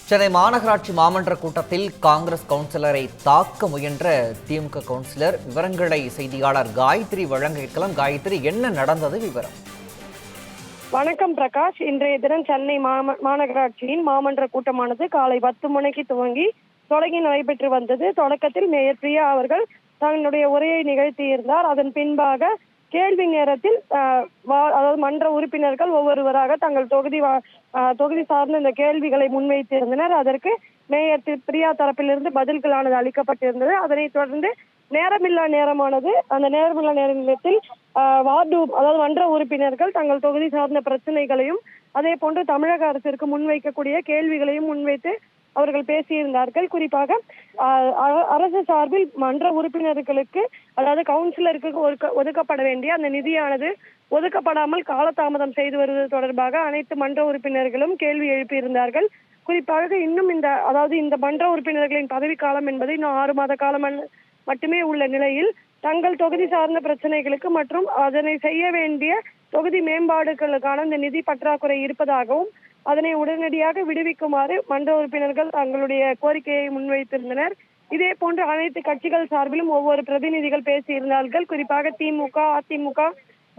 சென்னை மாநகராட்சி மாமன்ற கூட்டத்தில் காங்கிரஸ் கவுன்சிலரை தாக்க முயன்ற திமுக கவுன்சிலர் விவரங்களை செய்தியாளர் காயத்ரி வழங்க கேட்கலாம். காயத்ரி, என்ன நடந்தது விவரம்? வணக்கம் பிரகாஷ். இன்றைய தினம் சென்னை மாநகராட்சியின் மாமன்ற கூட்டமானது காலை 10 மணிக்கு தொடங்கி நடைபெற்று வந்தது. தொடக்கத்தில் மேயர் பிரியா அவர்கள் தன்னுடைய உரையை நிகழ்த்தியிருந்தார். அதன் பின்பாக கேள்வி நேரத்தில் அதாவது மன்ற உறுப்பினர்கள் ஒவ்வொருவராக தங்கள் தொகுதி சார்ந்த இந்த கேள்விகளை முன்வைத்திருந்தனர். அதற்கு மேயர் பிரியா தரப்பிலிருந்து பதில்களானது அளிக்கப்பட்டிருந்தது. அதனைத் தொடர்ந்து நேரமில்லா நேரமானது. அந்த நேரமில்லா நேரத்தில் அதாவது மன்ற உறுப்பினர்கள் தங்கள் தொகுதி சார்ந்த பிரச்சனைகளையும் அதே போன்று தமிழக அரசிற்கு முன்வைக்கக்கூடிய கேள்விகளையும் முன்வைத்து அவர்கள் பேசியிருந்தார்கள். குறிப்பாக அரசு சார்பில் மன்ற உறுப்பினர்களுக்கு அதாவது கவுன்சிலருக்கு ஒதுக்கப்பட வேண்டிய அந்த நிதியானது ஒதுக்கப்படாமல் காலதாமதம் செய்து வருவது தொடர்பாக அனைத்து மன்ற உறுப்பினர்களும் கேள்வி எழுப்பியிருந்தார்கள். குறிப்பாக இன்னும் இந்த மன்ற உறுப்பினர்களின் பதவிக்காலம் என்பது இன்னும் 6 மாத காலம் மட்டுமே உள்ள நிலையில் தங்கள் தொகுதி சார்ந்த பிரச்சனைகளுக்கு மற்றும் அதனை செய்ய வேண்டிய தொகுதி மேம்பாடுகளுக்கான இந்த நிதி பற்றாக்குறை இருப்பதாகவும் அதனை உடனடியாக விடுவிக்குமாறு மன்ற உறுப்பினர்கள் தங்களுடைய கோரிக்கையை முன்வைத்திருந்தனர். இதே போன்று அனைத்து கட்சிகள் சார்பிலும் ஒவ்வொரு பிரதிநிதிகள் பேசியிருந்தார்கள். குறிப்பாக திமுக, அதிமுக,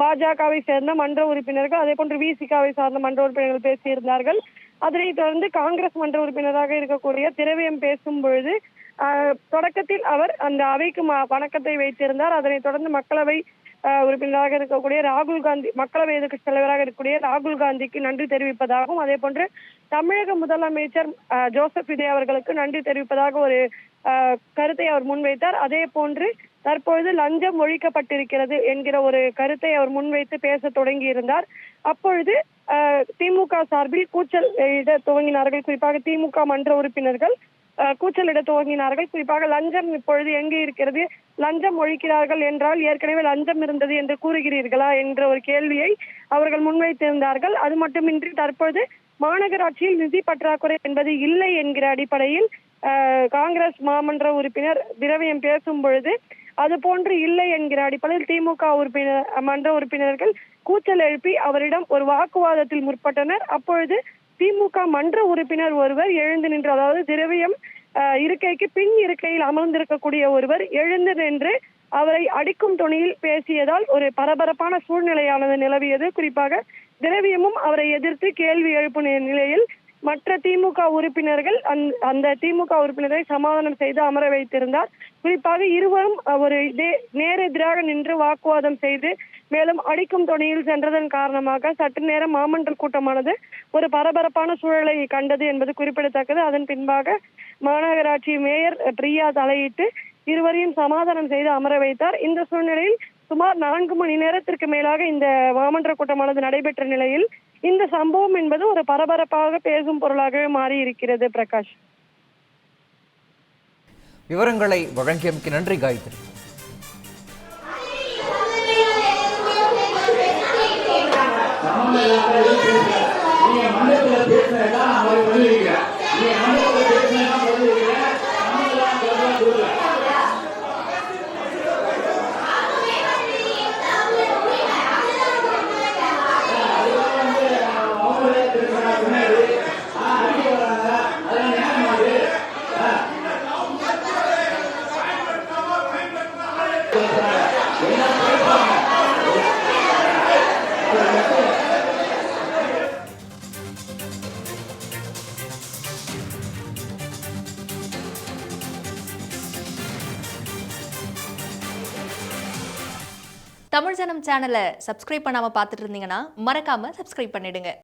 பாஜகவை சேர்ந்த மன்ற உறுப்பினர்கள், அதே போன்று விசிகாவை சார்ந்த மன்ற உறுப்பினர்கள் பேசியிருந்தார்கள். அதனைத் தொடர்ந்து காங்கிரஸ் மன்ற உறுப்பினராக இருக்கக்கூடிய திரவியம் பேசும் பொழுது தொடக்கத்தில் அவர் அந்த அவைக்கு வணக்கத்தை வைத்திருந்தார். அதனைத் தொடர்ந்து மக்களவை உறுப்பினராக இருக்கக்கூடிய ராகுல் காந்தி, மக்களவை எதிர்க்கட்சி தலைவராக இருக்கக்கூடிய ராகுல் காந்திக்கு நன்றி தெரிவிப்பதாகவும் அதே போன்று தமிழக முதலமைச்சர் ஜோசப் விஜய் அவர்களுக்கு நன்றி தெரிவிப்பதாக ஒரு கருத்தை அவர் முன்வைத்தார். அதே போன்று தற்பொழுது லஞ்சம் ஒழிக்கப்பட்டிருக்கிறது என்கிற ஒரு கருத்தை அவர் முன்வைத்து பேச தொடங்கி இருந்தார். அப்பொழுது திமுக சார்பில் கூச்சல் இட துவங்கினார்கள். குறிப்பாக திமுக மன்ற உறுப்பினர்கள் கூச்சலிட துவங்கினார்கள். குறிப்பாக லஞ்சம் இப்பொழுது எங்கே இருக்கிறது, லஞ்சம் ஒழிக்கிறார்கள் என்றால் ஏற்கனவே லஞ்சம் இருந்தது என்று கூறுகிறீர்களா என்ற ஒரு கேள்வியை அவர்கள் முன்வைத்திருந்தார்கள். அது மட்டுமின்றி தற்போது மாநகராட்சியில் நிதி பற்றாக்குறை என்பது இல்லை என்கிற அடிப்படையில் காங்கிரஸ் மாமன்ற உறுப்பினர் திரவியம் பேசும் பொழுது அது போன்று இல்லை என்கிற அடிப்படையில் திமுக மன்ற உறுப்பினர்கள் கூச்சல் எழுப்பி அவரிடம் ஒரு வாக்குவாதத்தில் முற்பட்டனர். அப்பொழுது திமுக மன்ற உறுப்பினர் ஒருவர் எழுந்து நின்று, அதாவது திரவியம் இருக்கைக்கு பின் இருக்கையில் அமர்ந்திருக்கக்கூடிய ஒருவர் எழுந்து நின்று அவரை அடிக்கும் தொனியில் பேசியதால் ஒரு பரபரப்பான சூழ்நிலையானது நிலவியது. குறிப்பாக திரவியமும் அவரை எதிர்த்து கேள்வி எழுப்பும் நிலையில் மற்ற திமுக உறுப்பினர்கள் அந்த திமுக உறுப்பினரை சமாதானம் செய்து அமர வைத்திருந்தார். குறிப்பாக இருவரும் ஒரு நேரெதிராக நின்று வாக்குவாதம் செய்து மேலும் அடிக்கும் தொனியில் சென்றதன் காரணமாக சற்று நேரம் மாமன்ற கூட்டமானது ஒரு பரபரப்பான சூழலை கண்டது என்பது குறிப்பிடத்தக்கது. அதன் பின்பாக மாநகராட்சி மேயர் பிரியா தலையிட்டு இருவரையும் சமாதானம் செய்து அமர வைத்தார். இந்த சூழ்நிலையில் சுமார் 4 மணி நேரத்திற்கு மேலாக இந்த மாமன்ற கூட்டமானது நடைபெற்ற நிலையில் இந்த சம்பவம் என்பது ஒரு பரபரப்பாக பேசும் பொருளாகவே மாறி இருக்கிறது. பிரகாஷ், விவரங்களை வழங்கியமைக்கு நன்றி காயத்ரி. தமிழ் ஜனம் சேனலை சப்ஸ்கிரைப் பண்ணாம பார்த்துட்டு இருந்தீங்கன்னா மறக்காம சப்ஸ்கிரைப் பண்ணிடுங்க.